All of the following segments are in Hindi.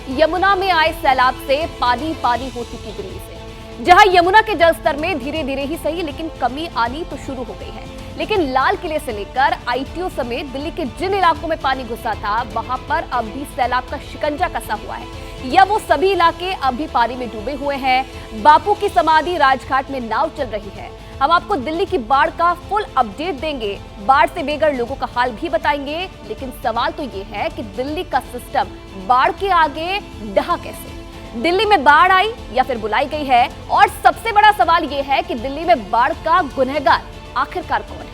यमुना में आए सैलाब से पानी पानी हो चुकी दिल्ली से। जहां यमुना के जलस्तर में धीरे धीरे ही सही लेकिन कमी आनी तो शुरू हो गई है। लेकिन लाल किले से लेकर आईटीओ समेत दिल्ली के जिन इलाकों में पानी घुसा था वहां पर अब भी सैलाब का शिकंजा कसा हुआ है। या वो सभी इलाके अब भी पानी में डूबे हुए हैं। बापू की समाधि राजघाट में नाव चल रही है। हम आपको दिल्ली की बाढ़ का फुल अपडेट देंगे, बाढ़ से बेघर लोगों का हाल भी बताएंगे। लेकिन सवाल तो ये है कि दिल्ली का सिस्टम बाढ़ के आगे ढहा कैसे? दिल्ली में बाढ़ आई या फिर बुलाई गई है? और सबसे बड़ा सवाल ये है कि दिल्ली में बाढ़ का गुनहगार आखिरकार कौन है?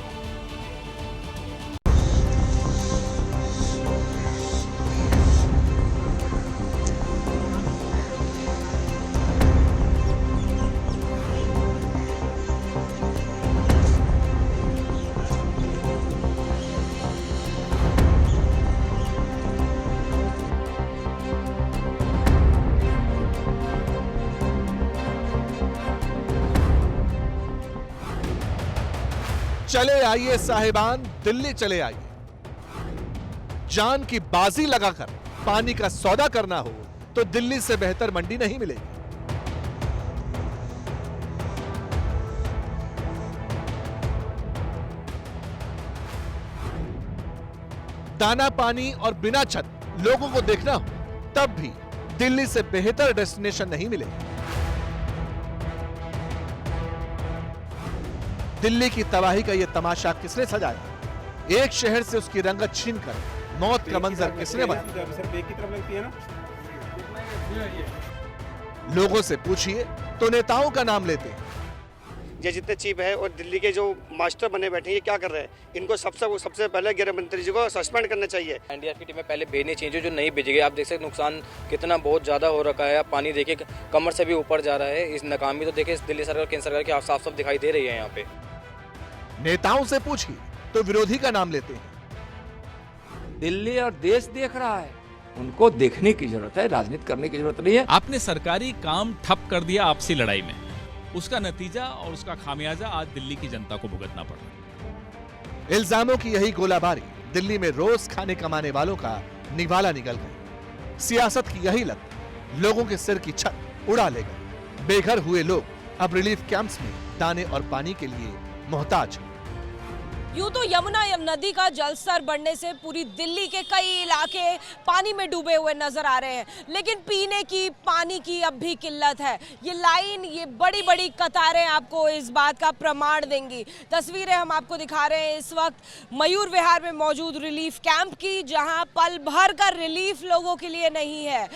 चले आइए साहिबान, दिल्ली चले आइए। जान की बाजी लगाकर पानी का सौदा करना हो तो दिल्ली से बेहतर मंडी नहीं मिलेगी। दाना पानी और बिना छत लोगों को देखना हो तब भी दिल्ली से बेहतर डेस्टिनेशन नहीं मिलेगी। दिल्ली की तबाही का यह तमाशा किसने सजाया? एक शहर से उसकी रंगत छीनकर मौत का मंजर किसने बनाया? लोगों से पूछिए तो नेताओं का नाम लेते हैं। ये जितने चीफ है और दिल्ली के जो मास्टर बने बैठे हैं ये क्या कर रहे हैं? इनको सबसे पहले गृह मंत्री जी को सस्पेंड करना चाहिए। एनडीआरएफ की टीमें पहले भेजनी चाहिए जो नहीं भेजी गई। आप देख सकते नुकसान कितना बहुत ज़्यादा हो रखा है। पानी देखिए कमर से भी ऊपर जा रहा है। इस नाकामी तो देखिए दिल्ली सरकार केंद्र सरकार की साफ साफ दिखाई दे रही है। यहाँ पे नेताओं से पूछिए तो विरोधी का नाम लेते हैं। दिल्ली और देश देख रहा है, उनको देखने की जरूरत है, राजनीति करने की जरूरत नहीं है। आपने सरकारी काम ठप कर दिया आपसी लड़ाई में, उसका नतीजा और उसका खामियाजा आज दिल्ली की जनता को भुगतना पड़ रहा है। इल्जामों की यही गोलाबारी दिल्ली में रोज खाने कमाने वालों का निवाला निकल गई। सियासत की यही लत लोगों के सिर की छत उड़ा ले गई। बेघर हुए लोग अब रिलीफ कैंप्स में दाने और पानी के लिए मोहताज हैं। यूं तो यमुना नदी का जलस्तर बढ़ने से पूरी दिल्ली के कई इलाके पानी में डूबे हुए नजर आ रहे हैं, लेकिन पीने की पानी की अब भी किल्लत है। ये लाइन, ये बड़ी बड़ी कतारें आपको इस बात का प्रमाण देंगी। तस्वीरें हम आपको दिखा रहे हैं इस वक्त मयूर विहार में मौजूद रिलीफ कैंप की, जहां पल भर का रिलीफ लोगों के लिए नहीं है।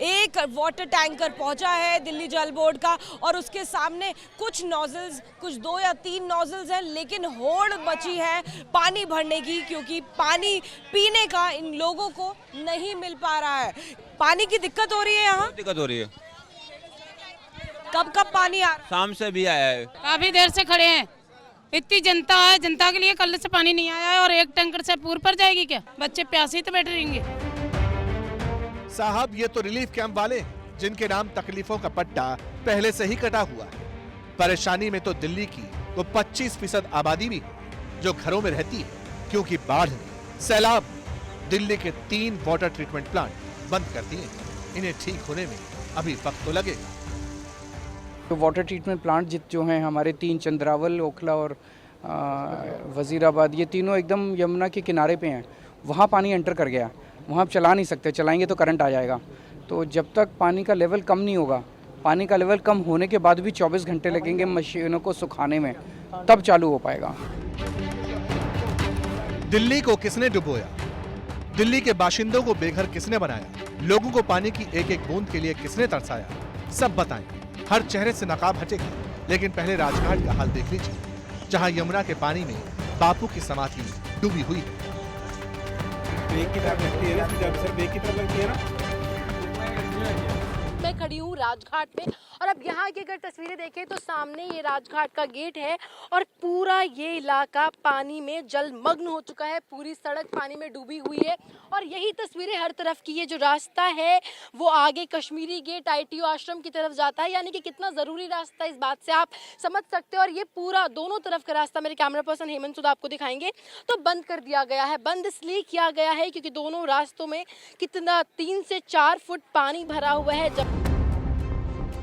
एक वाटर टैंकर पहुंचा है दिल्ली जल बोर्ड का और उसके सामने कुछ नोजल्स, कुछ 2 या 3 नोजल्स हैं, लेकिन होड़ मची है पानी भरने की, क्योंकि पानी पीने का इन लोगों को नहीं मिल पा रहा है। पानी की दिक्कत हो रही है, यहाँ दिक्कत हो रही है। कब कब पानी आ रहा है? शाम से भी आया है। काफी देर से खड़े हैं। इतनी जनता है, जनता के लिए कल से पानी नहीं आया है और एक टैंकर से पूर पर जाएगी क्या? बच्चे प्यासे ही तो बैठे रहेंगे। साहब ये तो रिलीफ कैंप वाले हैं जिनके नाम तकलीफों का पट्टा पहले से ही कटा हुआ है। परेशानी में तो दिल्ली की वो 25% आबादी भी है जो घरों में रहती है, क्योंकि बाढ़ ने, सैलाब दिल्ली के 3 वाटर ट्रीटमेंट प्लांट बंद कर दिए। इन्हें ठीक होने में अभी वक्त तो लगेगा। तो वाटर ट्रीटमेंट प्लांट जो हैं हमारे 3, चंद्रावल, ओखला और वजीराबाद, ये तीनों एकदम यमुना के किनारे पे हैं। वहाँ पानी एंटर कर गया, वहाँ आप चला नहीं सकते, चलाएंगे तो करंट आ जाएगा। तो जब तक पानी का लेवल कम नहीं होगा, पानी का लेवल कम होने के बाद भी 24 घंटे लगेंगे मशीनों को सुखाने में, तब चालू हो पाएगा। दिल्ली को किसने डुबोया? दिल्ली के बाशिंदों को बेघर किसने बनाया? लोगों को पानी की एक एक बूंद के लिए किसने तरसाया? सब बताएंगे। हर चेहरे से नकाब हटेगा, लेकिन पहले राजघाट का हाल देख लीजिए, जहां यमुना के पानी में बापू की समाधि डूबी हुई है। मैं खड़ी हूँ राजघाट पे और अब यहाँ की अगर तस्वीरें देखें तो सामने ये राजघाट का गेट है और पूरा ये इलाका पानी में जलमग्न हो चुका है, पूरी सड़क पानी में डूबी हुई है। और यही तस्वीरें हर तरफ की, ये जो रास्ता है वो आगे कश्मीरी गेट ITO आश्रम की तरफ जाता है, यानी कि कितना ज़रूरी रास्ता इस बात से आप समझ सकते हो। और ये पूरा दोनों तरफ का रास्ता मेरे कैमरा पर्सन हेमंत सूद आपको दिखाएंगे तो बंद कर दिया गया है। बंद इसलिए किया गया है क्योंकि दोनों रास्तों में कितना 3 से 4 फुट पानी भरा हुआ है।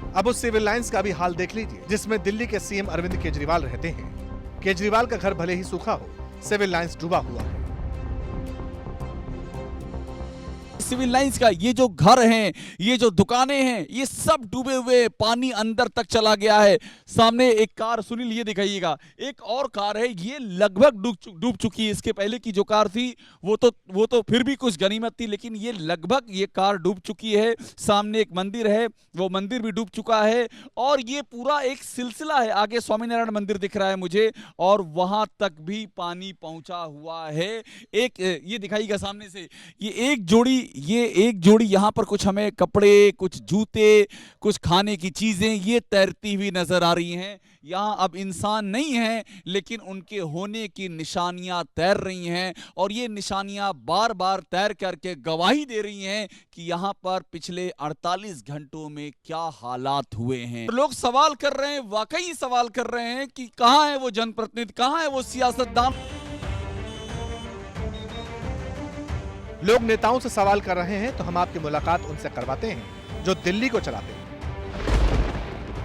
अब उस सिविल लाइंस का भी हाल देख लीजिए जिसमें दिल्ली के CM अरविंद केजरीवाल रहते हैं। केजरीवाल का घर भले ही सूखा हो, सिविल लाइंस डूबा हुआ है। सिविल लाइंस का ये जो घर हैं, ये जो दुकानें हैं, ये सब डूबे हुए, पानी अंदर तक चला गया है। सामने एक कार, सुनील ये दिखाइएगा, एक और कार है, ये लगभग डूब चुकी है। इसके पहले की जो कार थी वो तो फिर भी कुछ गनीमत थी, लेकिन ये लगभग ये कार डूब चुकी है। सामने एक मंदिर है, वो मंदिर भी डूब चुका है और ये पूरा एक सिलसिला है। आगे स्वामीनारायण मंदिर दिख रहा है मुझे और वहां तक भी पानी पहुंचा हुआ है। एक ये दिखाइएगा सामने से, ये एक जोड़ी यहाँ पर कुछ हमें कपड़े, कुछ जूते, कुछ खाने की चीजें ये तैरती हुई नजर आ रही हैं। यहाँ अब इंसान नहीं है लेकिन उनके होने की निशानियां तैर रही हैं और ये निशानियां बार बार तैर करके गवाही दे रही हैं कि यहाँ पर पिछले 48 घंटों में क्या हालात हुए हैं। लोग सवाल कर रहे हैं, वाकई सवाल कर रहे हैं कि कहाँ है वो जनप्रतिनिधि, कहाँ है वो सियासतदान। लोग नेताओं से सवाल कर रहे हैं तो हम आपकी मुलाकात उनसे करवाते हैं जो दिल्ली को चलाते हैं।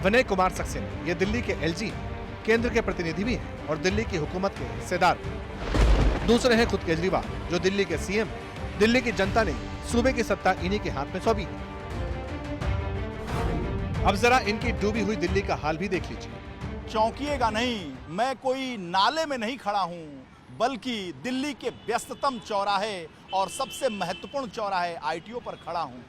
विनय कुमार सक्सेना, ये दिल्ली के LG हैं, केंद्र के प्रतिनिधि भी हैं और दिल्ली की हुकूमत के हिस्सेदार भी। दूसरे हैं खुद केजरीवाल जो दिल्ली के CM हैं। दिल्ली की जनता ने सूबे की सत्ता इन्हीं के हाथ में सौंपी है। अब जरा इनकी डूबी हुई दिल्ली का हाल भी देख लीजिए। चौंकिएगा नहीं, मैं कोई नाले में नहीं खड़ा हूं, बल्कि दिल्ली के व्यस्ततम चौराहे और सबसे महत्वपूर्ण चौराहे ITO पर खड़ा हूं।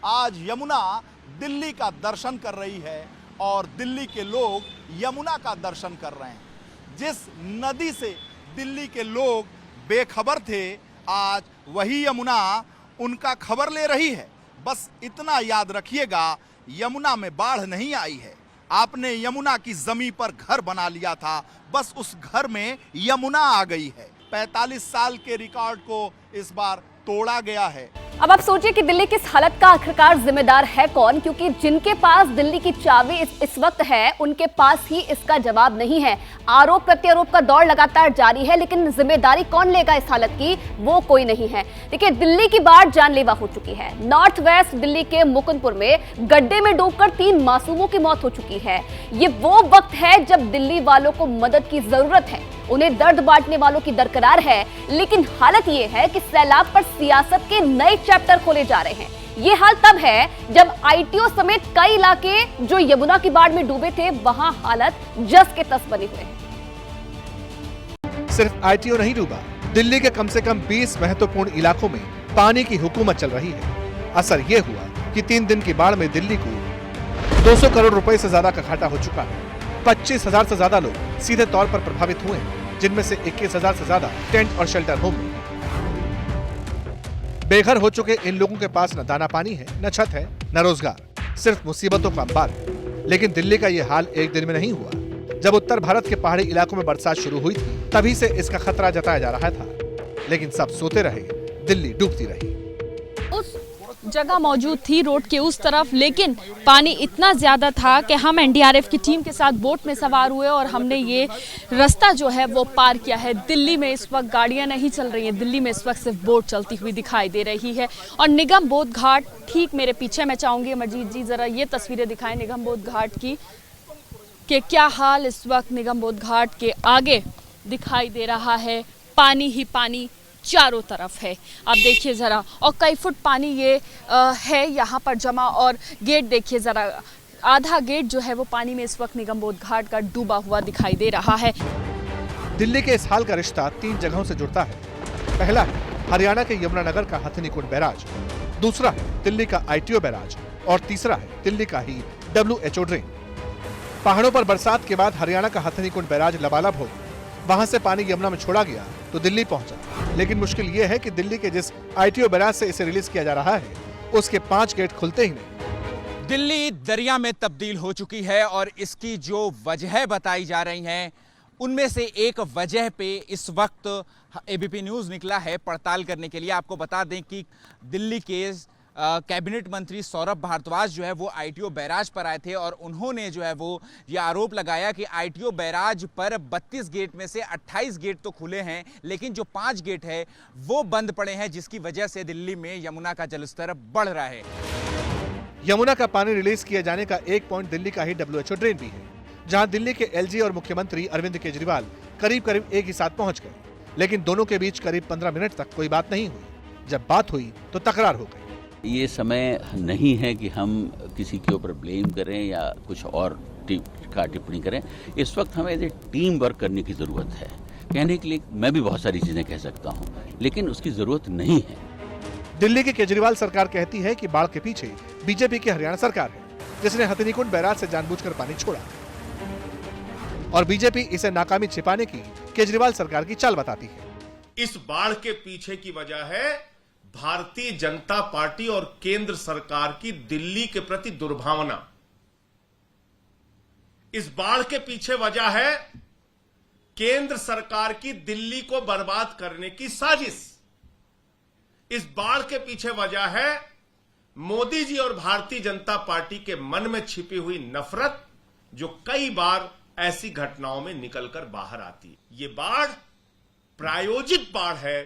आज यमुना दिल्ली का दर्शन कर रही है और दिल्ली के लोग यमुना का दर्शन कर रहे हैं। जिस नदी से दिल्ली के लोग बेखबर थे, आज वही यमुना उनका खबर ले रही है। बस इतना याद रखिएगा, यमुना में बाढ़ नहीं आई है। आपने यमुना की जमीन पर घर बना लिया था, बस उस घर में यमुना आ गई है। 45 साल के रिकॉर्ड को इस बार तोड़ा गया है। अब आप सोचिए कि दिल्ली की इस हालत का आखिरकार जिम्मेदार है कौन, क्योंकि जिनके पास दिल्ली की चाबी इस वक्त है उनके पास ही इसका जवाब नहीं है। आरोप प्रत्यारोप का दौर लगातार जारी है, लेकिन जिम्मेदारी कौन लेगा इस हालत की, वो कोई नहीं है। देखिए, दिल्ली की बाढ़ जानलेवा हो चुकी है। नॉर्थ वेस्ट दिल्ली के मुकुंदपुर में गड्ढे में डूबकर 3 मासूमों की मौत हो चुकी है। ये वो वक्त है जब दिल्ली वालों को मदद की जरूरत है, उन्हें दर्द बांटने वालों की दरकार है। लेकिन हालत ये है कि सैलाब पर सियासत के नए चैप्टर खोले जा रहे हैं। ये हाल तब है जब ITO समेत कई इलाके जो यमुना की बाढ़ में डूबे थे, वहां हालत जस के तस बने हुए हैं। सिर्फ ITO नहीं डूबा, दिल्ली के कम से कम 20 महत्वपूर्ण इलाकों में पानी की हुकूमत चल रही है। असर ये हुआ कि 3 दिन की बाढ़ में दिल्ली को 200 करोड़ रुपए से ज्यादा का घाटा हो चुका है। 25,000 से ज्यादा लोग सीधे तौर पर प्रभावित हुए हैं, जिनमें से 21,000 से ज्यादा टेंट और शेल्टर होम में। बेघर हो चुके इन लोगों के पास न दाना पानी है, न छत है, न रोजगार, सिर्फ मुसीबतों का अंबार है। लेकिन दिल्ली का यह हाल एक दिन में नहीं हुआ। जब उत्तर भारत के पहाड़ी इलाकों में बरसात शुरू हुई थी, तभी से इसका खतरा जताया जा रहा था, लेकिन सब सोते रहे, दिल्ली डूबती रही। उस जगह मौजूद थी रोड के उस तरफ, लेकिन पानी इतना ज़्यादा था कि हम NDRF की टीम के साथ बोट में सवार हुए और हमने ये रास्ता जो है वो पार किया है। दिल्ली में इस वक्त गाड़ियां नहीं चल रही हैं, दिल्ली में इस वक्त सिर्फ बोट चलती हुई दिखाई दे रही है। और निगम बोध घाट ठीक मेरे पीछे, मैं चाहूँगी अमरजीत जी ज़रा ये तस्वीरें दिखाएं निगम बोध घाट की, कि क्या हाल इस वक्त निगम बोध घाट के आगे दिखाई दे रहा है। पानी ही पानी चारों तरफ है, आप देखिए ज़रा, और कई फुट पानी ये है यहाँ पर जमा। और गेट देखिए ज़रा, आधा गेट जो है वो पानी में इस वक्त निगम बोध घाट का डूबा हुआ दिखाई दे रहा है। दिल्ली के इस हाल का रिश्ता 3 जगहों से जुड़ता है। पहला है हरियाणा के यमुनानगर का हथनीकुंड बैराज, दूसरा है दिल्ली का ITO बैराज और तीसरा है दिल्ली का ही WHO ड्रेन। पहाड़ों पर बरसात के बाद हरियाणा का हथनीकुंड बैराज लबालब हो, वहां से पानी यमुना में छोड़ा गया तो दिल्ली पहुंचा। लेकिन मुश्किल यह है कि दिल्ली के जिस ITO बैराज से इसे रिलीज किया जा रहा है, उसके 5 गेट खुलते ही नहीं। दिल्ली दरिया में तब्दील हो चुकी है और इसकी जो वजह बताई जा रही हैं उनमें से एक वजह पे इस वक्त एबीपी न्यूज़ निकला है पड़ताल करने के लिए। आपको बता दें कि दिल्ली के कैबिनेट मंत्री सौरभ भारद्वाज जो है वो आईटीओ बैराज पर आए थे और उन्होंने जो है वो ये आरोप लगाया कि आईटीओ बैराज पर 32 गेट में से 28 गेट तो खुले हैं लेकिन जो 5 गेट है वो बंद पड़े हैं, जिसकी वजह से दिल्ली में यमुना का जलस्तर बढ़ रहा है। यमुना का पानी रिलीज किए जाने का एक पॉइंट दिल्ली का ही WHO ड्रेन भी है, जहां दिल्ली के एलजी और मुख्यमंत्री अरविंद केजरीवाल करीब एक ही साथ पहुंच गए, लेकिन दोनों के बीच करीब 15 मिनट तक कोई बात नहीं हुई। जब बात हुई तो तकरार हो गई। ये समय नहीं है कि हम किसी के ऊपर ब्लेम करें या कुछ और टिप्पणी करें। इस वक्त हमें टीम वर्क करने की जरूरत है। कहने के लिए मैं भी बहुत सारी चीजें कह सकता हूं, लेकिन उसकी जरूरत नहीं है। दिल्ली की केजरीवाल सरकार कहती है कि बाढ़ के पीछे बीजेपी की हरियाणा सरकार है, जिसने हथिनीकुंड बैराज से जानबूझकर पानी छोड़ा, और बीजेपी इसे नाकामी छिपाने की केजरीवाल सरकार की चाल बताती है। इस बाढ़ के पीछे की वजह है भारतीय जनता पार्टी और केंद्र सरकार की दिल्ली के प्रति दुर्भावना। इस बाढ़ के पीछे वजह है केंद्र सरकार की दिल्ली को बर्बाद करने की साजिश। इस बाढ़ के पीछे वजह है मोदी जी और भारतीय जनता पार्टी के मन में छिपी हुई नफरत, जो कई बार ऐसी घटनाओं में निकलकर बाहर आती है। ये बाढ़ प्रायोजित बाढ़ है,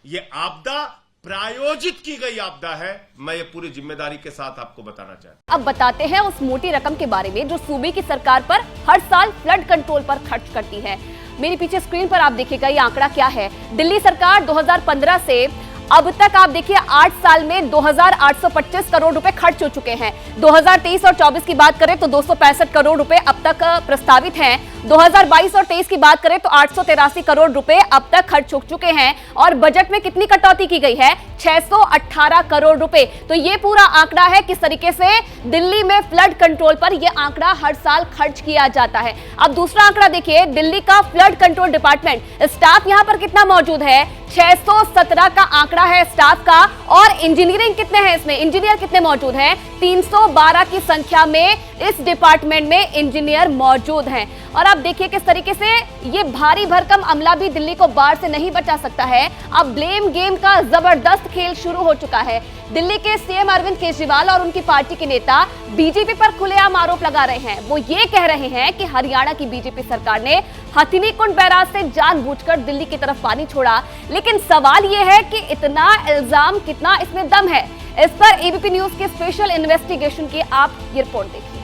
ये आपदा प्रायोजित की गई आपदा है। मैं ये पूरी जिम्मेदारी के साथ आपको बताना चाहता हूं। अब बताते हैं उस मोटी रकम के बारे में जो सूबे की सरकार पर हर साल फ्लड कंट्रोल पर खर्च करती है। मेरे पीछे स्क्रीन पर आप देखिएगा ये आंकड़ा क्या है। दिल्ली सरकार 2015 से अब तक आप देखिए 8 साल में 2825 करोड़ रुपए खर्च हो चुके हैं। 2023 और 24 की बात करें तो 265 करोड़ रुपए अब तक प्रस्तावित हैं। 2022 और 23 की बात करें तो 883 करोड़ रुपए अब तक खर्च हो चुके हैं और बजट में कितनी कटौती की गई है? 618 करोड़ रुपए। तो ये पूरा आंकड़ा है किस तरीके से दिल्ली में फ्लड कंट्रोल पर यह आंकड़ा हर साल खर्च किया जाता है। अब दूसरा आंकड़ा देखिए, दिल्ली का फ्लड कंट्रोल डिपार्टमेंट स्टाफ यहां पर कितना मौजूद है? 617 का आंकड़ा है स्टाफ का। और इंजीनियरिंग कितने हैं इसमें? इंजीनियर कितने मौजूद हैं? 312 की संख्या में इस डिपार्टमेंट में इंजीनियर मौजूद हैं। और आप देखिए किस तरीके से ये भारी भरकम अमला भी दिल्ली को बाढ़ से नहीं बचा सकता है। अब ब्लेम गेम का जबरदस्त खेल शुरू हो चुका है। दिल्ली के सीएम अरविंद केजरीवाल और उनकी पार्टी के नेता बीजेपी पर खुलेआम आरोप लगा रहे हैं। वो ये कह रहे हैं कि हरियाणा की बीजेपी सरकार ने हथिनीकुंड बैराज से जानबूझकर दिल्ली की तरफ पानी छोड़ा। लेकिन सवाल ये है कि इतना इल्जाम कितना इसमें दम है? इस पर एबीपी न्यूज के स्पेशल इन्वेस्टिगेशन की आप ये रिपोर्ट देखिए।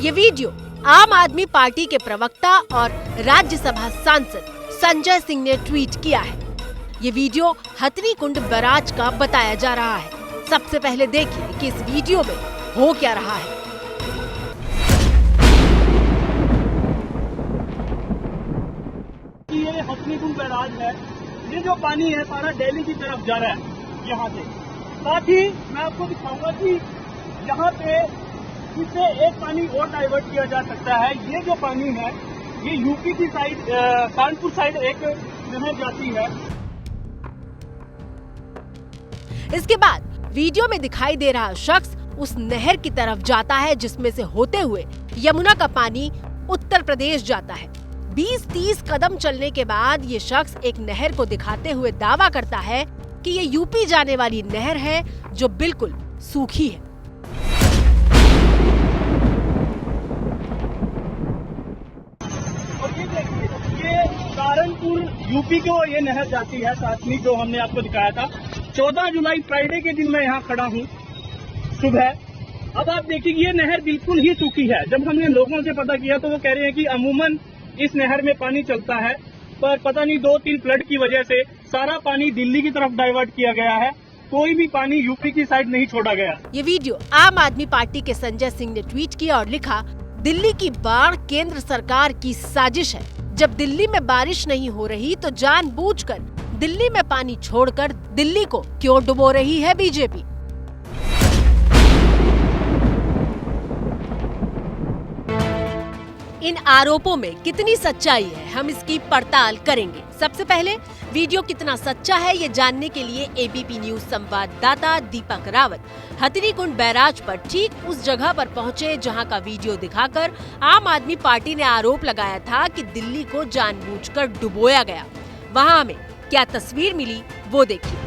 ये वीडियो आम आदमी पार्टी के प्रवक्ता और राज्यसभा सांसद संजय सिंह ने ट्वीट किया है। ये वीडियो हथिनीकुंड बैराज का बताया जा रहा है। सबसे पहले देखिए कि इस वीडियो में हो क्या रहा है। ये हथिनीकुंड बैराज है, ये जो पानी है सारा दिल्ली की तरफ जा रहा है यहाँ से। साथ ही मैं आपको दिखाऊंगा कि यहाँ पे इससे एक पानी और डाइवर्ट किया जा सकता है। ये जो पानी है ये यूपी की साइड कानपुर साइड एक नहर जाती है। इसके बाद वीडियो में दिखाई दे रहा शख्स उस नहर की तरफ जाता है जिसमें से होते हुए यमुना का पानी उत्तर प्रदेश जाता है। 20-30 कदम चलने के बाद ये शख्स एक नहर को दिखाते हुए दावा करता है कि ये यूपी जाने वाली नहर है जो बिल्कुल सूखी है। ये सहारनपुर यूपी को ये नहर जाती है सातनी, जो हमने आपको दिखाया था। 14 जुलाई फ्राइडे के दिन मैं यहाँ खड़ा हूँ सुबह। अब आप देखिए ये नहर बिल्कुल ही सूखी है। जब हमने लोगों से पता किया तो वो कह रहे हैं कि अमूमन इस नहर में पानी चलता है, पर पता नहीं 2-3 फ्लड की वजह से सारा पानी दिल्ली की तरफ डाइवर्ट किया गया है। कोई भी पानी यूपी की साइड नहीं छोड़ा गया। ये वीडियो आम आदमी पार्टी के संजय सिंह ने ट्वीट किया और लिखा, दिल्ली की बाढ़ केंद्र सरकार की साजिश है। जब दिल्ली में बारिश नहीं हो रही तो जानबूझकर दिल्ली में पानी छोड़कर दिल्ली को क्यों डुबो रही है बीजेपी? इन आरोपों में कितनी सच्चाई है, हम इसकी पड़ताल करेंगे। सबसे पहले वीडियो कितना सच्चा है ये जानने के लिए एबीपी न्यूज संवाददाता दीपक रावत हथिनीकुंड बैराज पर ठीक उस जगह पर पहुंचे जहां का वीडियो दिखाकर आम आदमी पार्टी ने आरोप लगाया था कि दिल्ली को जानबूझकर डुबोया गया। वहां हमें क्या तस्वीर मिली वो देखिए।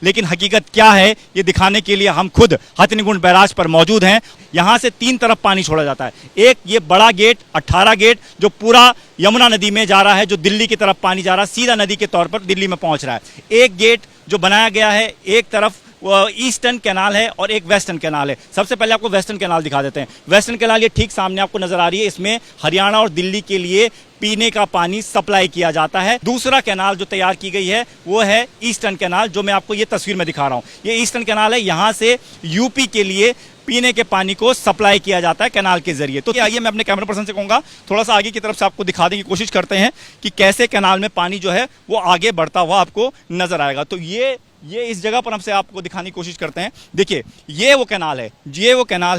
लेकिन हकीकत क्या है ये दिखाने के लिए हम खुद हथिनीकुंड बैराज पर मौजूद हैं। यहाँ से 3 तरफ पानी छोड़ा जाता है। एक ये बड़ा गेट 18 गेट जो पूरा यमुना नदी में जा रहा है, जो दिल्ली की तरफ पानी जा रहा है, सीधा नदी के तौर पर दिल्ली में पहुंच रहा है। एक गेट जो बनाया गया है, एक तरफ ईस्टर्न कैनाल है और एक वेस्टर्न कैनाल है। सबसे पहले आपको वेस्टर्न कैनाल दिखा देते हैं। वेस्टर्न कैनाल ये ठीक सामने आपको नजर आ रही है। इसमें हरियाणा और दिल्ली के लिए पीने का पानी सप्लाई किया जाता है। दूसरा कैनाल जो तैयार की गई है वो है ईस्टर्न कैनाल, जो मैं आपको ये तस्वीर में दिखा रहा हूँ। ये ईस्टर्न कैनाल है, यहाँ से यूपी के लिए पीने के पानी को सप्लाई किया जाता है कैनाल के जरिए। तो आइए मैं अपने कैमरा पर्सन से कहूंगा थोड़ा सा आगे की तरफ से आपको दिखाने की कोशिश करते हैं कि कैसे कैनाल में पानी जो है वो आगे बढ़ता हुआ आपको नजर आएगा। तो ये इस जगह पर हमसे आपको दिखाने की कोशिश करते हैं। देखिए ये वो कैनाल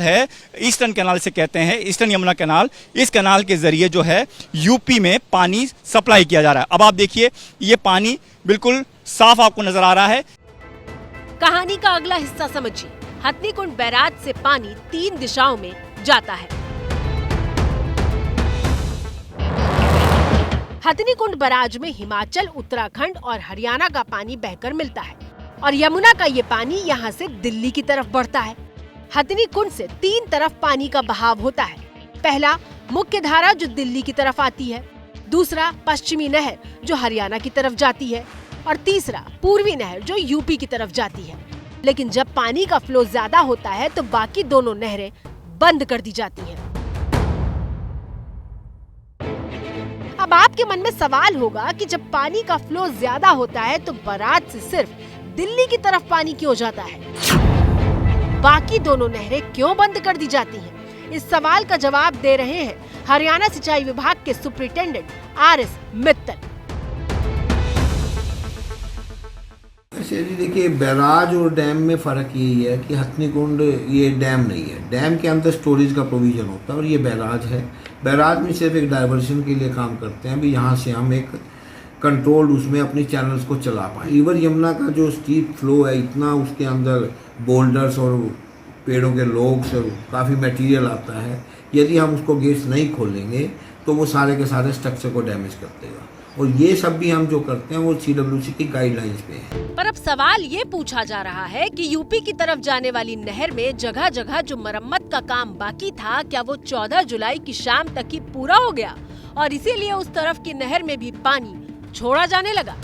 है, ईस्टर्न कैनाल से कहते हैं, ईस्टर्न यमुना कैनाल। इस कैनाल के जरिए जो है यूपी में पानी सप्लाई किया जा रहा है। अब आप देखिए ये पानी बिल्कुल साफ आपको नजर आ रहा है। कहानी का अगला हिस्सा समझिए। हथिनीकुंड बैराज से पानी 3 दिशाओं में जाता है। हथिनीकुंड बैराज में हिमाचल, उत्तराखंड और हरियाणा का पानी बहकर मिलता है और यमुना का ये पानी यहाँ से दिल्ली की तरफ बढ़ता है। हथिनीकुंड से 3 तरफ पानी का बहाव होता है। पहला मुख्य धारा जो दिल्ली की तरफ आती है, दूसरा पश्चिमी नहर जो हरियाणा की तरफ जाती है और तीसरा पूर्वी नहर जो यूपी की तरफ जाती है। लेकिन जब पानी का फ्लो ज्यादा होता है तो बाकी दोनों नहरें बंद कर दी जाती हैं। अब आपके मन में सवाल होगा कि जब पानी का फ्लो ज्यादा होता है तो बैराज से सिर्फ दिल्ली की तरफ पानी क्यों जाता है, बाकी दोनों नहरें क्यों बंद कर दी जाती हैं? इस सवाल का जवाब दे रहे हैं हरियाणा सिंचाई विभाग के सुपरिटेंडेंट RS मित्तल। जी देखिए, बैराज और डैम में फ़र्क यही है कि हथिनीकुंड ये डैम नहीं है। डैम के अंदर स्टोरेज का प्रोविज़न होता है और ये बैराज है। बैराज में सिर्फ एक डाइवर्शन के लिए काम करते हैं। अभी यहाँ से हम एक कंट्रोल्ड उसमें अपनी चैनल्स को चला पाए। रिवर यमुना का जो स्टीप फ्लो है, इतना उसके अंदर बोल्डर्स और पेड़ों के लोग्स और काफ़ी मटेरियल आता है। यदि हम उसको गेट्स नहीं खोलेंगे तो वो सारे के सारे स्ट्रक्चर को डैमेज कर देगा। और ये सब भी हम जो करते हैं वो CWC की गाइडलाइंस पे है। पर अब सवाल ये पूछा जा रहा है कि यूपी की तरफ जाने वाली नहर में जगह जगह जो मरम्मत का काम बाकी था, क्या वो 14 जुलाई की शाम तक ही पूरा हो गया और इसीलिए उस तरफ की नहर में भी पानी छोड़ा जाने लगा?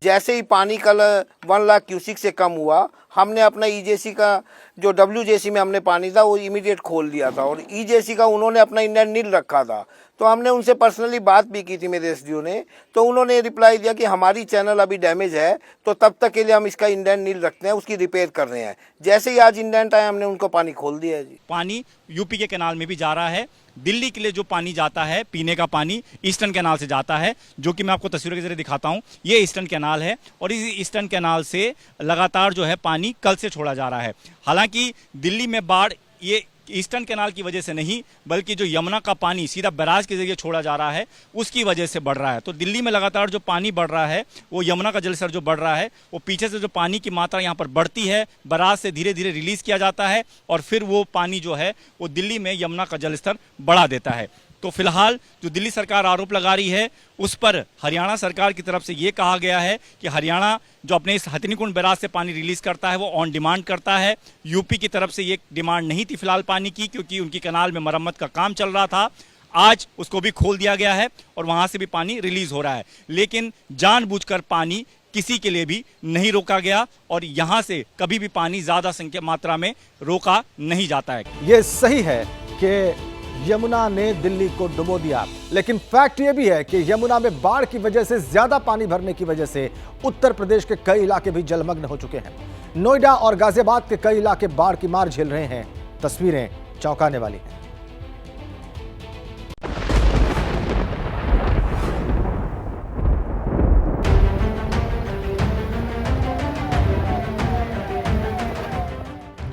जैसे ही पानी कल 1 लाख क्यूसिक से कम हुआ, हमने अपना EJC का जो WJC में हमने पानी था वो इमीडिएट खोल दिया था और EJC का उन्होंने अपना इंडेंट नील रखा था। तो हमने उनसे पर्सनली बात भी की थी मेरे SDO ने, तो उन्होंने रिप्लाई दिया कि हमारी चैनल अभी डैमेज है तो तब तक के लिए हम इसका इंडेंट नील रखते हैं, उसकी रिपेयर कर रहे हैं। जैसे ही आज इंडेंट आया हमने उनको पानी खोल दिया है। जी पानी यूपी के कैनाल में भी जा रहा है। दिल्ली के लिए जो पानी जाता है, पीने का पानी ईस्टर्न कैनाल से जाता है, जो कि मैं आपको तस्वीरों के जरिए दिखाता हूँ। ये ईस्टर्न कैनाल है और इस ईस्टर्न कैनाल से लगातार जो है पानी कल से छोड़ा जा रहा है। हालांकि दिल्ली में बाढ़ ये ईस्टर्न कैनाल की वजह से नहीं, बल्कि जो यमुना का पानी सीधा बैराज के जरिए छोड़ा जा रहा है उसकी वजह से बढ़ रहा है। तो दिल्ली में लगातार जो पानी बढ़ रहा है, वो यमुना का जलस्तर जो बढ़ रहा है, वो पीछे से जो पानी की मात्रा यहाँ पर बढ़ती है, बैराज से धीरे धीरे रिलीज किया जाता है और फिर वो पानी जो है वो दिल्ली में यमुना का जलस्तर बढ़ा देता है। तो फिलहाल जो दिल्ली सरकार आरोप लगा रही है उस पर हरियाणा सरकार की तरफ से ये कहा गया है कि हरियाणा जो अपने इस हथिनीकुंड बैराज से पानी रिलीज करता है वो ऑन डिमांड करता है। यूपी की तरफ से ये डिमांड नहीं थी फिलहाल पानी की, क्योंकि उनकी कैनाल में मरम्मत का काम चल रहा था। आज उसको भी खोल दिया गया है और वहां से भी पानी रिलीज हो रहा है, लेकिन जानबूझकर पानी किसी के लिए भी नहीं रोका गया और यहाँ से कभी भी पानी ज्यादा संख्या मात्रा में रोका नहीं जाता है। ये सही है कि यमुना ने दिल्ली को डुबो दिया, लेकिन फैक्ट ये भी है कि यमुना में बाढ़ की वजह से ज्यादा पानी भरने की वजह से उत्तर प्रदेश के कई इलाके भी जलमग्न हो चुके हैं। नोएडा और गाजियाबाद के कई इलाके बाढ़ की मार झेल रहे हैं। तस्वीरें चौंकाने वाली हैं।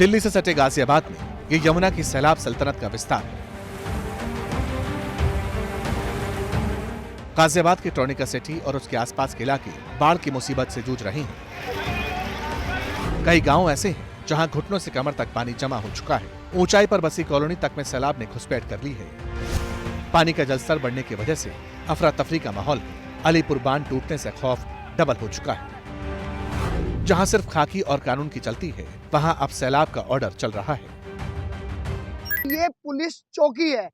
दिल्ली से सटे गाजियाबाद में ये यमुना की सैलाब सल्तनत का विस्तार है। गाजियाबाद के टॉनिका सिटी और उसके आसपास के इलाके बाढ़ की मुसीबत से जूझ रहे हैं। कई गांव ऐसे हैं जहां घुटनों से कमर तक पानी जमा हो चुका है। ऊंचाई पर बसी कॉलोनी तक में सैलाब ने घुसपैठ कर ली है। पानी का जलस्तर बढ़ने की वजह से अफरा तफरी का माहौल है। अलीपुर बांध टूटने से खौफ डबल हो चुका है। जहां सिर्फ खाकी और कानून की चलती है, वहां अब सैलाब का ऑर्डर चल रहा है। ये पुलिस चौकी है।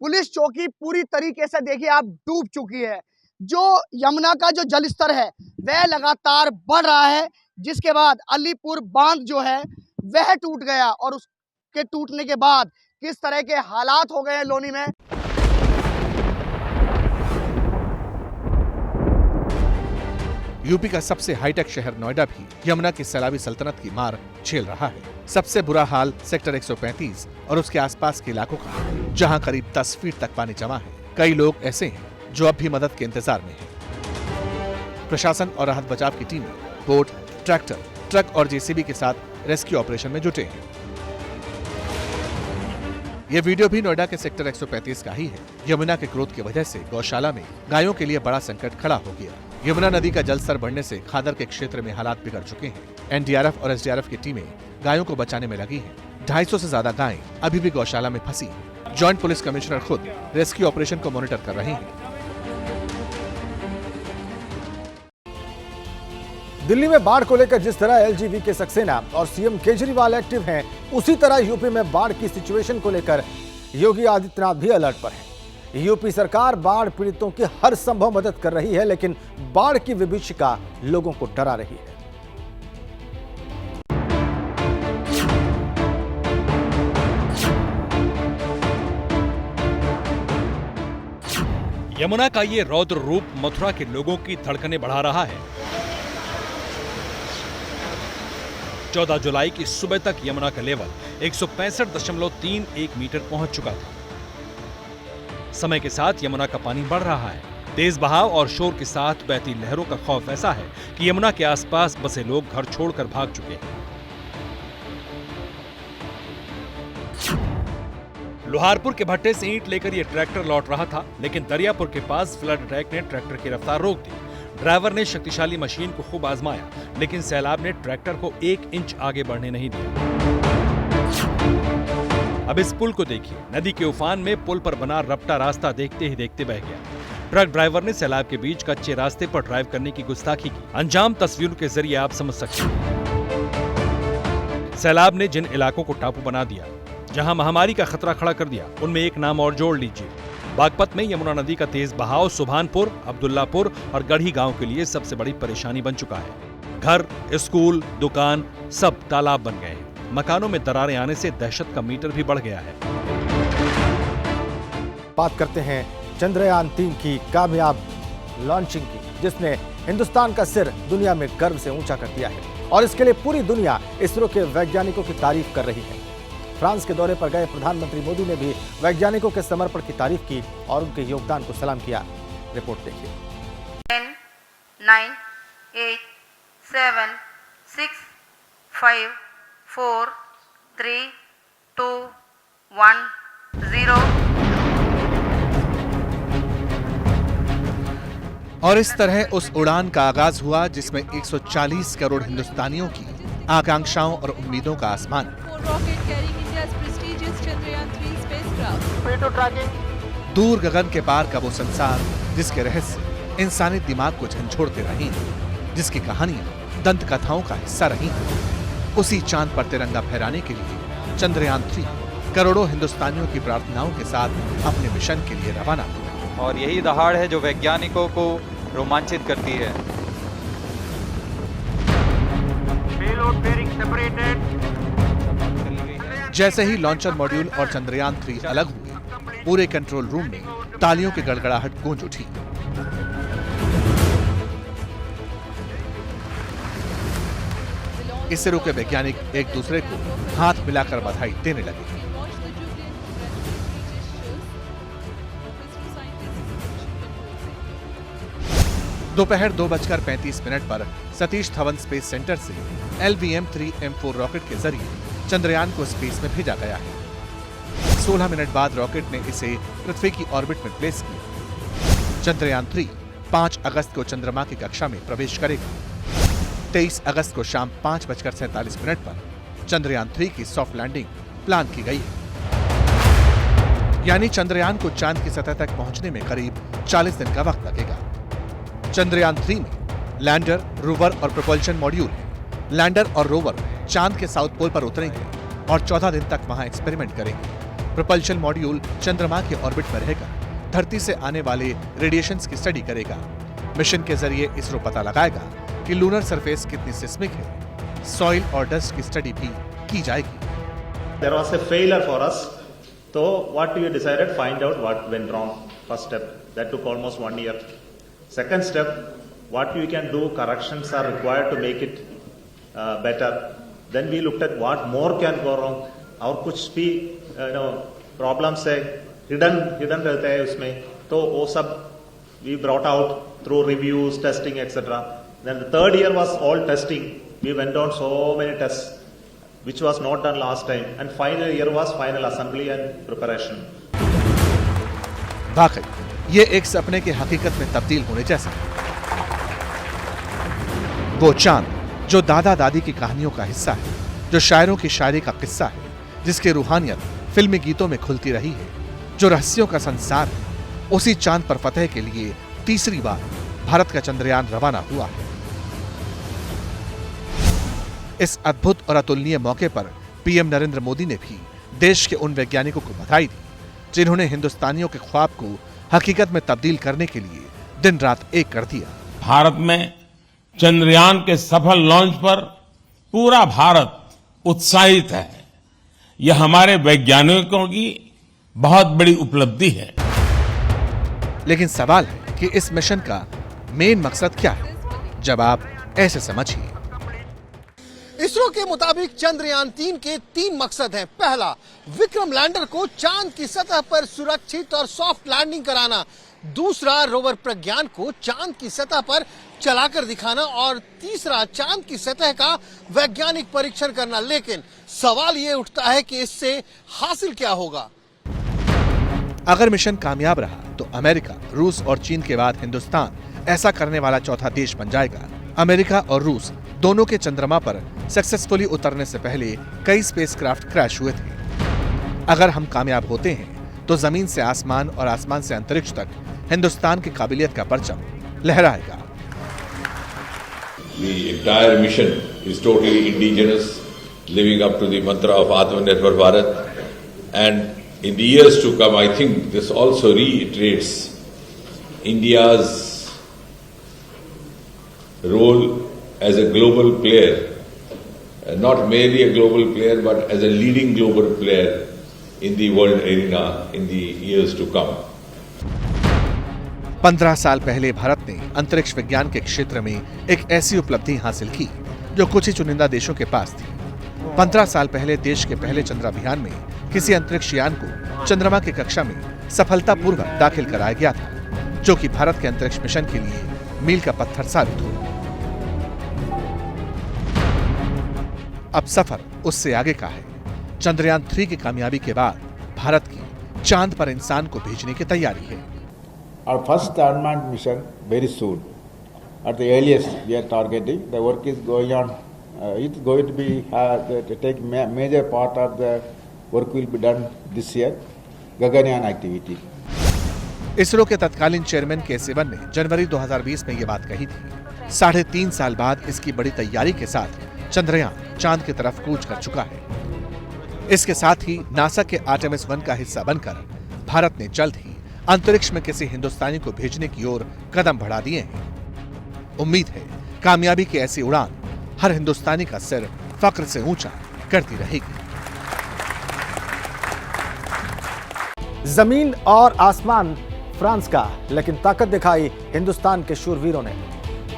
पुलिस चौकी पूरी तरीके से देखिए आप डूब चुकी है। जो यमुना का जो जलस्तर है वह लगातार बढ़ रहा है, जिसके बाद अलीपुर बांध जो है वह टूट गया और उसके टूटने के बाद किस तरह के हालात हो गए हैं लोनी में। यूपी का सबसे हाईटेक शहर नोएडा भी यमुना की सैलाबी सल्तनत की मार झेल रहा है। सबसे बुरा हाल सेक्टर 135 और उसके आसपास के इलाकों का, जहां करीब 10 फीट तक पानी जमा है। कई लोग ऐसे हैं जो अब भी मदद के इंतजार में हैं। प्रशासन और राहत बचाव की टीमें बोट, ट्रैक्टर, ट्रक और जेसीबी के साथ रेस्क्यू ऑपरेशन में जुटे हैं। ये वीडियो भी नोएडा के सेक्टर 135 का ही है। यमुना के क्रोध की वजह से गौशाला में गायों के लिए बड़ा संकट खड़ा हो गया। यमुना नदी का जलस्तर बढ़ने से खादर के क्षेत्र में हालात बिगड़ चुके हैं। एनडीआरएफ और एसडीआरएफ की टीमें गायों को बचाने में लगी हैं। 250 से ज्यादा गायें अभी भी गौशाला में फंसी हैं। जॉइंट पुलिस कमिश्नर खुद रेस्क्यू ऑपरेशन को मॉनिटर कर रहे हैं। दिल्ली में बाढ़ को लेकर जिस तरह एलजीबी के सक्सेना और सीएम केजरीवाल एक्टिव हैं, उसी तरह यूपी में बाढ़ की सिचुएशन को लेकर योगी आदित्यनाथ भी अलर्ट पर हैं। यूपी सरकार बाढ़ पीड़ितों की हर संभव मदद कर रही है, लेकिन बाढ़ की विभीषिका लोगों को डरा रही है। यमुना का ये रौद्र रूप मथुरा के लोगों की धड़कनें बढ़ा रहा है। 14 जुलाई की सुबह तक यमुना का लेवल 165.31 मीटर पहुंच चुका था। समय के साथ यमुना का पानी बढ़ रहा है। तेज बहाव और शोर के साथ बहती लहरों का खौफ ऐसा है कि यमुना के आसपास बसे लोग घर छोड़कर भाग चुके हैं। लोहारपुर के भट्टे से ईंट लेकर यह ट्रैक्टर लौट रहा था, लेकिन दरियापुर के पास फ्लड अटैक ने ट्रैक्टर की रफ्तार रोक दी। ड्राइवर ने शक्तिशाली मशीन को खूब आजमाया, लेकिन सैलाब ने ट्रैक्टर को 1 इंच आगे बढ़ने नहीं दिया। अब इस पुल को देखिए, नदी के उफान में पुल पर बना रपटा रास्ता देखते ही देखते बह गया। ट्रक ड्राइवर ने सैलाब के बीच कच्चे रास्ते पर ड्राइव करने की गुस्ताखी की। अंजाम तस्वीरों के जरिए आप समझ सकते हैं। सैलाब ने जिन इलाकों को टापू बना दिया, जहां महामारी का खतरा खड़ा कर दिया, उनमें एक नाम और जोड़ लीजिए। बागपत में यमुना नदी का तेज बहाव सुभानपुर, अब्दुल्लापुर और गढ़ी गांव के लिए सबसे बड़ी परेशानी बन चुका है। घर, स्कूल, दुकान सब तालाब बन गए। मकानों में दरारें आने से दहशत का मीटर भी बढ़ गया है। बात करते हैं चंद्रयान 3 की कामयाब लॉन्चिंग की, जिसने हिंदुस्तान का सिर दुनिया में गर्व से ऊंचा कर दिया है और इसके लिए पूरी दुनिया इसरो के वैज्ञानिकों की तारीफ कर रही है। फ्रांस के दौरे पर गए प्रधानमंत्री मोदी ने भी वैज्ञानिकों के समर्पण की तारीफ की और उनके योगदान को सलाम किया। रिपोर्ट देखिए। 10, 9, 8, 7, 6, 5, 4, 3, 2, 1, 0। और इस तरह उस उड़ान का आगाज हुआ जिसमें 140 करोड़ हिंदुस्तानियों की आकांक्षाओं और उम्मीदों का आसमान। दूर गगन के पार का वो संसार जिसके रहस्य इंसानी दिमाग को झंझोड़ते रहे हैं, जिसकी कहानियां दंत कथाओं का हिस्सा रही हैं। उसी चांद पर तिरंगा फहराने के लिए चंद्रयान 3 करोड़ों हिंदुस्तानियों की प्रार्थनाओं के साथ अपने मिशन के लिए रवाना हुआ। और यही दहाड़ है जो वैज्ञानिकों को रोमांचित करती है। जैसे ही लॉन्चर मॉड्यूल और चंद्रयान 3 अलग हुए, पूरे कंट्रोल रूम में तालियों की गड़गड़ाहट गूंज उठी। इसरो के वैज्ञानिक एक दूसरे को हाथ मिलाकर बधाई देने लगे। दोपहर 2:35 पर सतीश धवन स्पेस सेंटर से LVM-3M4 रॉकेट के जरिए चंद्रयान को स्पेस में भेजा गया है। 16 मिनट बाद रॉकेट ने इसे पृथ्वी की ऑर्बिट में प्लेस किया। चंद्रयान 3 5 अगस्त को चंद्रमा की कक्षा में प्रवेश करेगा। 23 अगस्त को शाम 5:47 पर चंद्रयान 3 की सॉफ्ट लैंडिंग प्लान की गई है। यानी चंद्रयान को चांद की सतह तक पहुंचने में करीब 40 दिन का वक्त लगेगा। चंद्रयान 3 में लैंडर, रोवर और प्रोपल्शन मॉड्यूल है। लैंडर और रोवर चांद के साउथ पोल पर उतरेंगे और 14 दिन तक वहां एक्सपेरिमेंट करेंगे। प्रोपल्शन मॉड्यूल चंद्रमा के ऑर्बिट में रहेगा, धरती से आने वाले रेडिएशंस की स्टडी करेगा। मिशन के जरिए इसरो पता लगाएगा कि लूनर सरफेस कितनी सिस्मिक है। सॉइल और डस्ट की स्टडी भी की जाएगी। There was a failure for us. So what we decided, find out what went wrong. First step, that took almost 1 year. Second step, what we can do, corrections are required to make it better. Then we looked at what more can go wrong. और कुछ भी problems है hidden रहते हैं उसमें, तो वो सब we brought out through reviews, testing, etc. Then the third year was all testing. We went on so many tests, which was not done last time, and final year was final assembly and preparation. वाकई ये एक सपने के हकीकत में तब्दील होने जैसा है। वो चांद जो दादा दादी की कहानियों का हिस्सा है, जो शायरों की शायरी का किस्सा है, जिसकी रूहानियत फिल्मी गीतों में खुलती रही है, जो रहस्यों का संसार है, उसी चांद पर फतह के लिए तीसरी बार भारत का चंद्रयान रवाना हुआ है। इस अद्भुत और अतुलनीय मौके पर पीएम नरेंद्र मोदी ने भी देश के उन वैज्ञानिकों को बधाई दी जिन्होंने हिंदुस्तानियों के ख्वाब को हकीकत में तब्दील करने के लिए दिन रात एक कर दिया। भारत में चंद्रयान के सफल लॉन्च पर पूरा भारत उत्साहित है। यह हमारे वैज्ञानिकों की बहुत बड़ी उपलब्धि है। लेकिन सवाल है कि इस मिशन का मेन मकसद क्या है? जवाब ऐसे समझिए। इसरो के मुताबिक चंद्रयान 3 के 3 मकसद हैं। पहला, विक्रम लैंडर को चांद की सतह पर सुरक्षित और सॉफ्ट लैंडिंग कराना। दूसरा, रोवर प्रज्ञान को चांद की सतह पर चलाकर दिखाना। और तीसरा, चांद की सतह का वैज्ञानिक परीक्षण करना। लेकिन सवाल ये उठता है कि इससे हासिल क्या होगा? अगर मिशन कामयाब रहा तो अमेरिका, रूस और चीन के बाद हिंदुस्तान ऐसा करने वाला चौथा देश बन जाएगा। अमेरिका और रूस दोनों के चंद्रमा पर सक्सेसफुली उतरने से पहले कई स्पेसक्राफ्ट क्रैश हुए थे। अगर हम कामयाब होते हैं तो जमीन से आसमान और आसमान से अंतरिक्ष तक हिंदुस्तान की काबिलियत का परचम लहराएगा। The entire mission is totally indigenous, living up to the mantra of Atmanirbhar Bharat, and in the years to come, I think this also reiterates India's role as a global player, not merely a global player, but as a leading global player in the world arena in the years to come. 15 साल पहले भारत ने अंतरिक्ष विज्ञान के क्षेत्र में एक ऐसी उपलब्धि हासिल की जो कुछ ही चुनिंदा देशों के पास थी। 15 साल पहले देश के पहले चंद्राभियान में किसी अंतरिक्ष यान को चंद्रमा की कक्षा में सफलतापूर्वक दाखिल कराया गया था, जो कि भारत के अंतरिक्ष मिशन के लिए मील का पत्थर साबित हुआ। अब सफर उससे आगे का है। चंद्रयान 3 की कामयाबी के बाद भारत की चांद पर इंसान को भेजने की तैयारी है। Our first unmanned mission very soon. At the earliest, we are targeting. The work is going on. It's going to be to take major part of the work will be done this year. Gaganyaan activity. ISRO के तत्कालीन चेयरमैन के सिवन ने जनवरी 2020 में ये बात कही थी। 3.5 साल बाद इसकी बड़ी तैयारी के साथ चंद्रयान चांद की तरफ कूच कर चुका है। इसके साथ ही नासा के आर्टेमिस 1 का हिस्सा बनकर भारत ने जल्द ही अंतरिक्ष में किसी हिंदुस्तानी को भेजने की ओर कदम बढ़ा दिए हैं। उम्मीद है कामयाबी की ऐसी उड़ान हर हिंदुस्तानी का सिर फक्र से ऊंचा करती रहेगी। जमीन और आसमान फ्रांस का, लेकिन ताकत दिखाई हिंदुस्तान के शूरवीरों ने।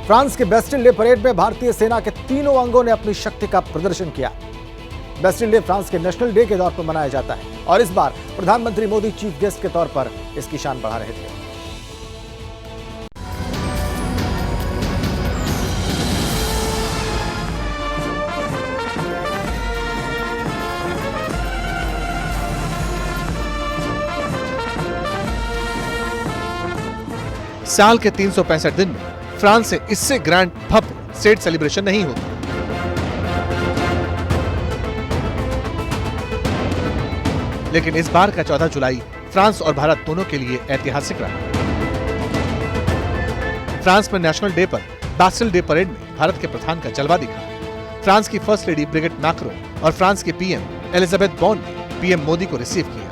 फ्रांस के बेस्टिल डे परेड में भारतीय सेना के तीनों अंगों ने अपनी शक्ति का प्रदर्शन किया। बेस्टिल डे फ्रांस के नेशनल डे के तौर पर मनाया जाता है और इस बार प्रधानमंत्री मोदी चीफ गेस्ट के तौर पर इसकी शान बढ़ा रहे थे। साल के 365 दिन में फ्रांस से इससे ग्रैंड भव्य स्टेट सेलिब्रेशन नहीं होता। लेकिन इस बार का 14 जुलाई फ्रांस और भारत दोनों के लिए ऐतिहासिक रहा। फ्रांस में नेशनल डे पर बास्टिल डे परेड में भारत के प्रधान का जलवा दिखा। फ्रांस की फर्स्ट लेडी ब्रिगिट मैक्रो और फ्रांस के पीएम एलिजाबेथ बॉर्न ने पीएम मोदी को रिसीव किया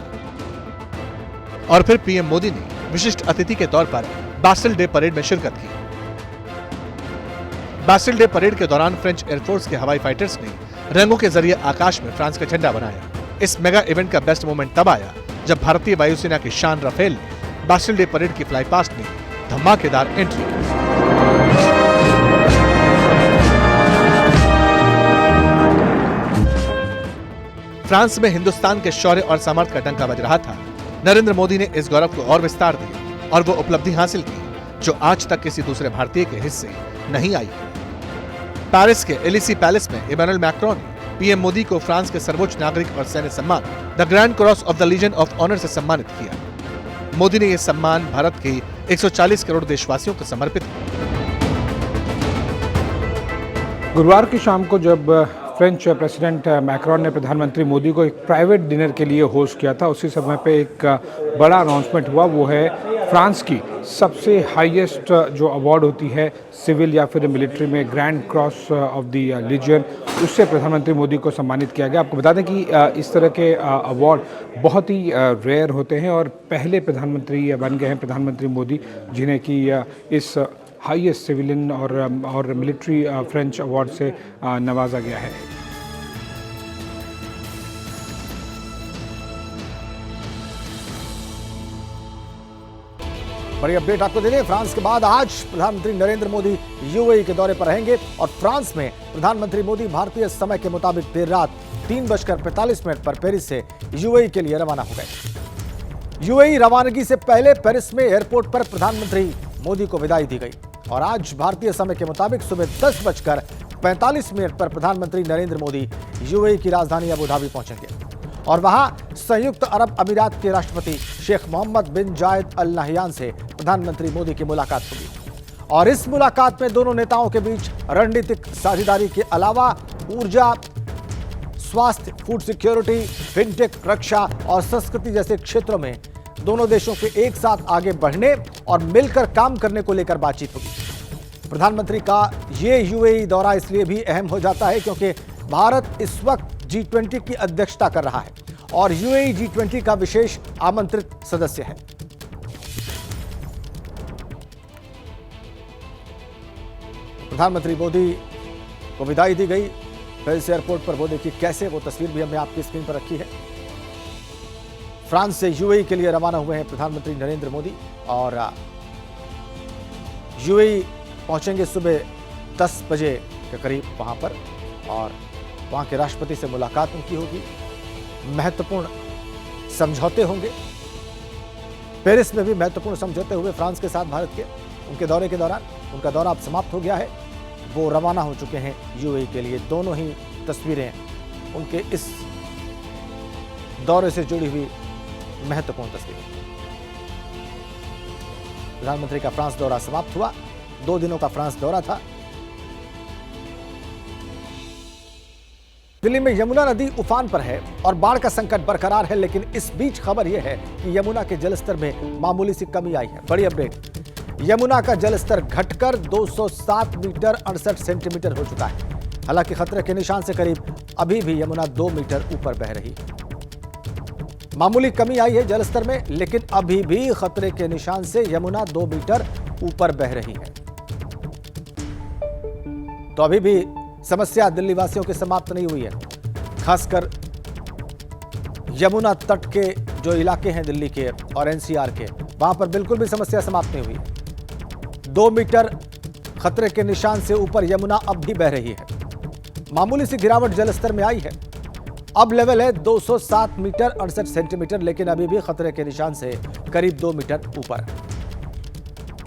और फिर पीएम मोदी ने विशिष्ट अतिथि के तौर पर बास्टिल डे परेड में शिरकत की। बास्टिल डे परेड के दौरान फ्रेंच एयरफोर्स के हवाई फाइटर्स ने रंगों के जरिए आकाश में फ्रांस का झंडा बनाया। इस मेगा इवेंट का बेस्ट मोमेंट तब आया जब भारतीय वायुसेना की शान राफेल ने बास्टिल डे परेड की फ्लाई पास्ट में धमाकेदार एंट्री की। फ्रांस में हिंदुस्तान के शौर्य और सामर्थ्य का डंका बज रहा था। नरेंद्र मोदी ने इस गौरव को और विस्तार दिया और वो उपलब्धि हासिल की जो आज तक किसी दूसरे भारतीय के हिस्से नहीं आई। पेरिस के एलिसी पैलेस में इमैनुअल मैक्रोन ने पीएम मोदी को फ्रांस के सर्वोच्च नागरिक और सैन्य सम्मान the grand cross of the legion of honour से सम्मानित किया। मोदी ने यह सम्मान भारत के 140 करोड़ देशवासियों को समर्पित किया। गुरुवार की शाम को जब फ्रेंच प्रेसिडेंट मैक्रोन ने प्रधानमंत्री मोदी को एक प्राइवेट डिनर के लिए होस्ट किया था, उसी समय पे एक बड़ा अनाउंसमेंट हुआ। वो है फ्रांस की सबसे हाईएस्ट जो अवार्ड होती है सिविल या फिर मिलिट्री में, grand cross of the lesion, उससे प्रधानमंत्री मोदी को सम्मानित किया गया। आपको बता दें कि इस तरह के अवार्ड बहुत ही रेयर होते हैं और पहले प्रधानमंत्री बन गए हैं प्रधानमंत्री मोदी जिन्हें कि इस हाईएस्ट सिविलियन और मिलिट्री फ्रेंच अवार्ड से नवाजा गया है। बड़ी अपडेट आपको दे दें, फ्रांस के बाद आज प्रधानमंत्री नरेंद्र मोदी यूएई के दौरे पर रहेंगे और फ्रांस में प्रधानमंत्री मोदी भारतीय समय के मुताबिक देर रात 3:45 पर पेरिस से यूएई के लिए रवाना हो गए। यूएई रवानगी से पहले पेरिस में एयरपोर्ट पर प्रधानमंत्री मोदी को विदाई दी गई और आज भारतीय समय के मुताबिक सुबह 10:45 पर प्रधानमंत्री नरेंद्र मोदी यूएई की राजधानी अबू धाबी पहुंचेंगे और वहां संयुक्त अरब अमीरात के राष्ट्रपति शेख मोहम्मद बिन जायद अल नहयान से प्रधानमंत्री मोदी की मुलाकात होगी और इस मुलाकात में दोनों नेताओं के बीच रणनीतिक साझेदारी के अलावा ऊर्जा, स्वास्थ्य, फूड सिक्योरिटी, फिनटेक, रक्षा और संस्कृति जैसे क्षेत्रों में दोनों देशों के एक साथ आगे बढ़ने और मिलकर काम करने को लेकर बातचीत होगी। प्रधानमंत्री का ये यूएई दौरा इसलिए भी अहम हो जाता है क्योंकि भारत इस वक्त G20 की अध्यक्षता कर रहा है और यूएई G20 का विशेष आमंत्रित सदस्य है। प्रधानमंत्री मोदी को विदाई दी गई पेरिस एयरपोर्ट पर। वो देखिए कैसे, वो तस्वीर भी हमने आपकी स्क्रीन पर रखी है। फ्रांस से यूएई के लिए रवाना हुए हैं प्रधानमंत्री नरेंद्र मोदी और यूएई पहुंचेंगे सुबह 10 बजे के करीब वहां पर और वहां के राष्ट्रपति से मुलाकात उनकी होगी। महत्वपूर्ण समझौते होंगे। पेरिस में भी महत्वपूर्ण समझौते हुए फ्रांस के साथ भारत के। उनके दौरे के दौरान, उनका दौरा अब समाप्त हो गया है, वो रवाना हो चुके हैं यूएई के लिए। दोनों ही तस्वीरें उनके इस दौरे से जुड़ी हुई महत्वपूर्ण तस्वीरें। प्रधानमंत्री का फ्रांस दौरा समाप्त हुआ। 2 दिनों का फ्रांस दौरा था। दिल्ली में यमुना नदी उफान पर है और बाढ़ का संकट बरकरार है, लेकिन इस बीच खबर यह है कि यमुना के जलस्तर में मामूली सी कमी आई है। बड़ी अपडेट, यमुना का जलस्तर घटकर 207 मीटर 68 सेंटीमीटर हो चुका है। हालांकि खतरे के निशान से करीब अभी भी यमुना 2 मीटर ऊपर बह रही है। मामूली कमी आई है जलस्तर में, लेकिन अभी भी खतरे के निशान से यमुना 2 मीटर ऊपर बह रही है। तो अभी भी समस्या दिल्ली वासियों की समाप्त नहीं हुई है। खासकर यमुना तट के जो इलाके हैं दिल्ली के और एनसीआर के, वहां पर बिल्कुल भी समस्या समाप्त नहीं हुई है। 2 मीटर खतरे के निशान से ऊपर यमुना अब भी बह रही है। मामूली सी गिरावट जलस्तर में आई है। अब लेवल है 207 मीटर 68 सेंटीमीटर, लेकिन अभी भी खतरे के निशान से करीब 2 मीटर ऊपर।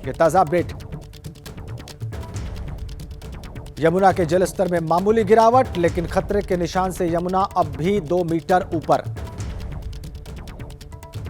ये ताजा अपडेट। यमुना के जलस्तर में मामूली गिरावट, लेकिन खतरे के निशान से यमुना अब भी 2 मीटर ऊपर।